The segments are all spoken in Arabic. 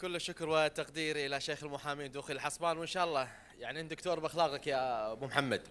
كل الشكر والتقدير إلى شيخ المحامين دوخي الحصبان، وإن شاء الله يعني أنت دكتور بأخلاقك يا أبو محمد.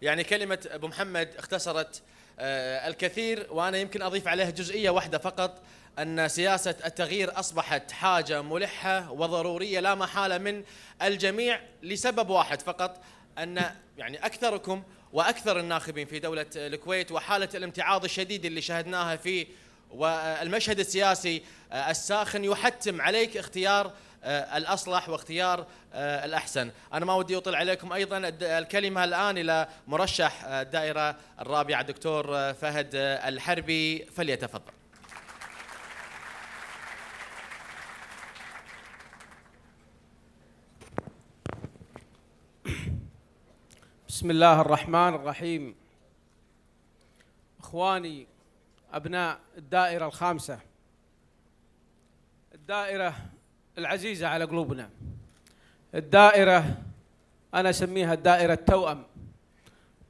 يعني كلمة أبو محمد اختصرت الكثير، وأنا يمكن أضيف عليها جزئية واحدة فقط، أن سياسة التغيير أصبحت حاجة ملحة وضرورية لا محالة من الجميع، لسبب واحد فقط، أن يعني أكثركم وأكثر الناخبين في دولة الكويت وحالة الامتعاض الشديد اللي شاهدناها في والمشهد السياسي الساخن يحتم عليك اختيار الأصلح واختيار الأحسن. أنا ما ودي أطل عليكم. أيضا الكلمة الآن إلى مرشح الدائرة الرابعة الدكتور فهد الحربي، فليتفضل. بسم الله الرحمن الرحيم. إخواني أبناء الدائرة الخامسة، الدائرة العزيزة على قلوبنا، الدائرة أنا أسميها الدائرة التوأم،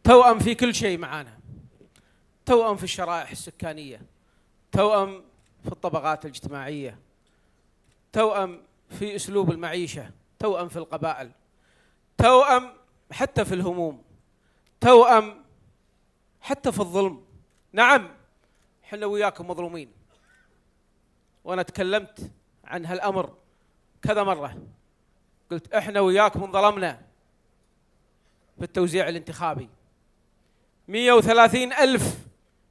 توأم في كل شيء معانا، توأم في الشرائح السكانية، توأم في الطبقات الاجتماعية، توأم في أسلوب المعيشة، توأم في القبائل، توأم حتى في الهموم، توأم حتى في الظلم. نعم احنا وياكم مظلومين، وانا تكلمت عن هالامر كذا مره، قلت احنا وياكم انظلمنا في التوزيع الانتخابي. 130,000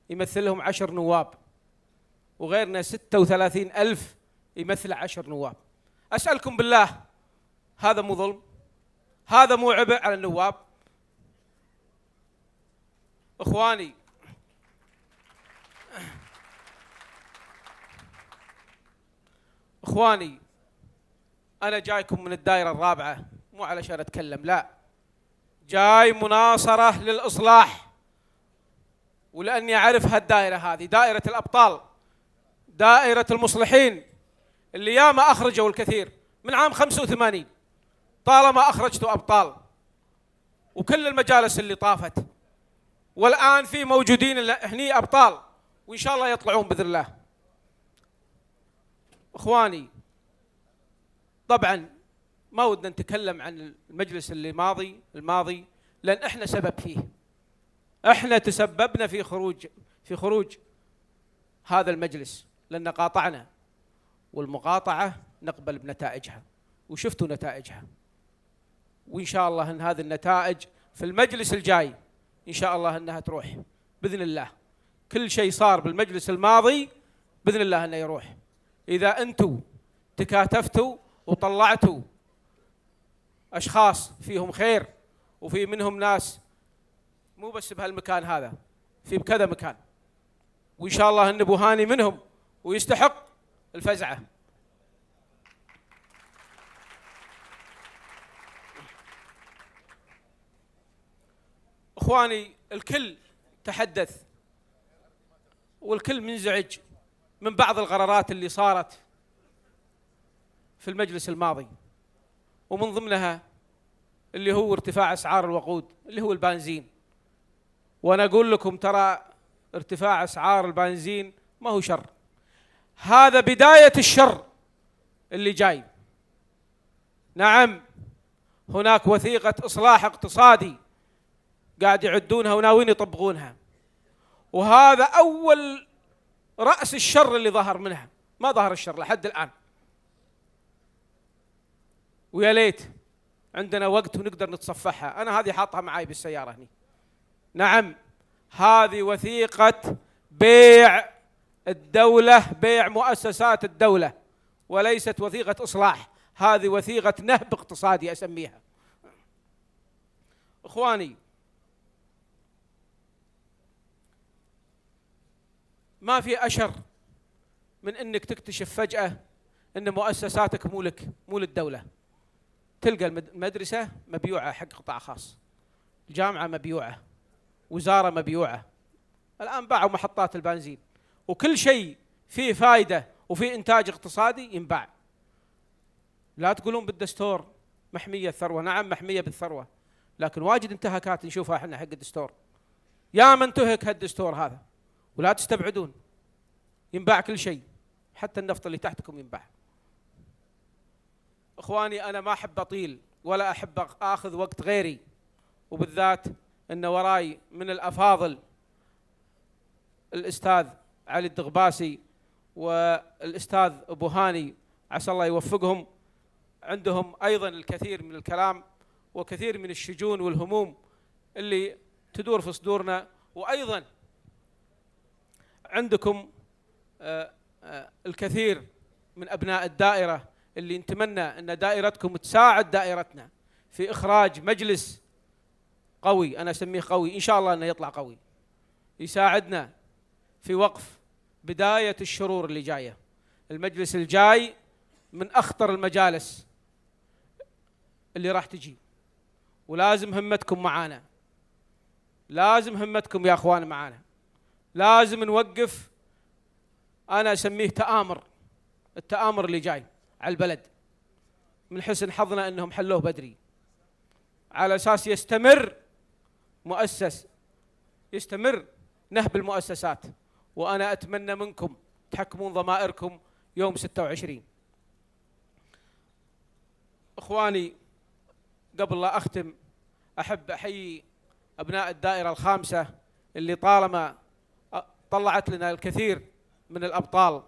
يمثلهم 10 نواب، وغيرنا 36,000 يمثل 10 نواب. اسالكم بالله، هذا مو ظلم؟ هذا مو عبء على النواب؟ اخواني انا جايكم من الدائرة الرابعة مو علشان اتكلم، لا، جاي مناصرة للإصلاح، ولأني أعرف هالدائرة هذه دائرة الأبطال، دائرة المصلحين اللي ياما أخرجوا الكثير من عام 85، طالما أخرجتوا أبطال، وكل المجالس اللي طافت، والآن في موجودين هني أبطال، وإن شاء الله يطلعون بإذن الله. إخواني طبعا ما ودنا نتكلم عن المجلس الماضي لأن احنا سبب فيه، احنا تسببنا في خروج هذا المجلس، لأن قاطعنا، والمقاطعة نقبل بنتائجها، وشفتوا نتائجها، وإن شاء الله أن هذه النتائج في المجلس الجاي إن شاء الله أنها تروح بإذن الله. كل شيء صار بالمجلس الماضي بإذن الله أنه يروح، إذا أنتوا تكاتفتوا وطلعتوا أشخاص فيهم خير، وفي منهم ناس مو بس بهالمكان هذا، في بكذا مكان، وإن شاء الله أن أبو هاني منهم ويستحق الفزعة. إخواني الكل تحدث والكل منزعج من بعض القرارات اللي صارت في المجلس الماضي، ومن ضمنها اللي هو ارتفاع أسعار الوقود اللي هو البنزين. وأنا أقول لكم ترى ارتفاع أسعار البنزين ما هو شر، هذا بداية الشر اللي جاي. نعم هناك وثيقة إصلاح اقتصادي قاعد يعدونها وناويين يطبقونها، وهذا أول رأس الشر اللي ظهر منها، ما ظهر الشر لحد الآن. ويا ليت عندنا وقت ونقدر نتصفحها، أنا هذه حاطها معاي بالسيارة هني. نعم هذه وثيقة بيع الدولة، بيع مؤسسات الدولة، وليست وثيقة إصلاح، هذه وثيقة نهب اقتصادي أسميها. إخواني ما في أشر من أنك تكتشف فجأة أن مؤسساتك مو لك، مو للدولة. تلقى المدرسة مبيوعة حق قطاع خاص، الجامعة مبيوعة، وزارة مبيوعة، الآن باعوا محطات البنزين، وكل شيء فيه فائدة وفيه إنتاج اقتصادي ينباع. لا تقولون بالدستور محمية الثروة، نعم محمية بالثروة، لكن واجد انتهاكات نشوفها احنا حق الدستور، يا من انتهك هالدستور هذا، ولا تستبعدون ينباع كل شيء، حتى النفط اللي تحتكم ينباع. إخواني أنا ما أحب أطيل ولا أحب آخذ وقت غيري، وبالذات أن وراي من الأفاضل الأستاذ علي الدغباسي والأستاذ أبو هاني، عسى الله يوفقهم. عندهم أيضا الكثير من الكلام وكثير من الشجون والهموم اللي تدور في صدورنا، وأيضا عندكم الكثير من أبناء الدائرة اللي نتمنى أن دائرتكم تساعد دائرتنا في إخراج مجلس قوي، أنا أسميه قوي، إن شاء الله أنه يطلع قوي، يساعدنا في وقف بداية الشرور اللي جاية. المجلس الجاي من أخطر المجالس اللي راح تجي، ولازم همتكم معانا، لازم همتكم يا أخوان معانا، لازم نوقف. أنا أسميه تآمر، التآمر اللي جاي على البلد. من حسن حظنا أنهم حلوه بدري على أساس يستمر يستمر نهب المؤسسات، وأنا أتمنى منكم تحكمون ضمائركم يوم 26. إخواني قبل لا أختم أحب أحيي أبناء الدائرة الخامسة اللي طالما طلعت لنا الكثير من الأبطال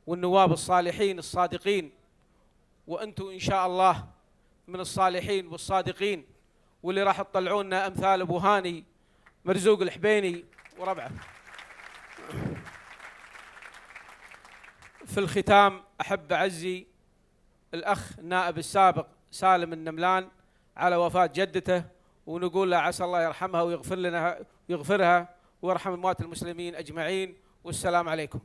والنواب الصالحين الصادقين، وأنتم إن شاء الله من الصالحين والصادقين، واللي راح تطلعونا أمثال أبو هاني مرزوق الحبيني وربعه. في الختام أحب أعزي الأخ النائب السابق سالم النملان على وفاة جدته، ونقول له عسى الله يرحمها ويغفرها ويرحم أموات المسلمين أجمعين، والسلام عليكم.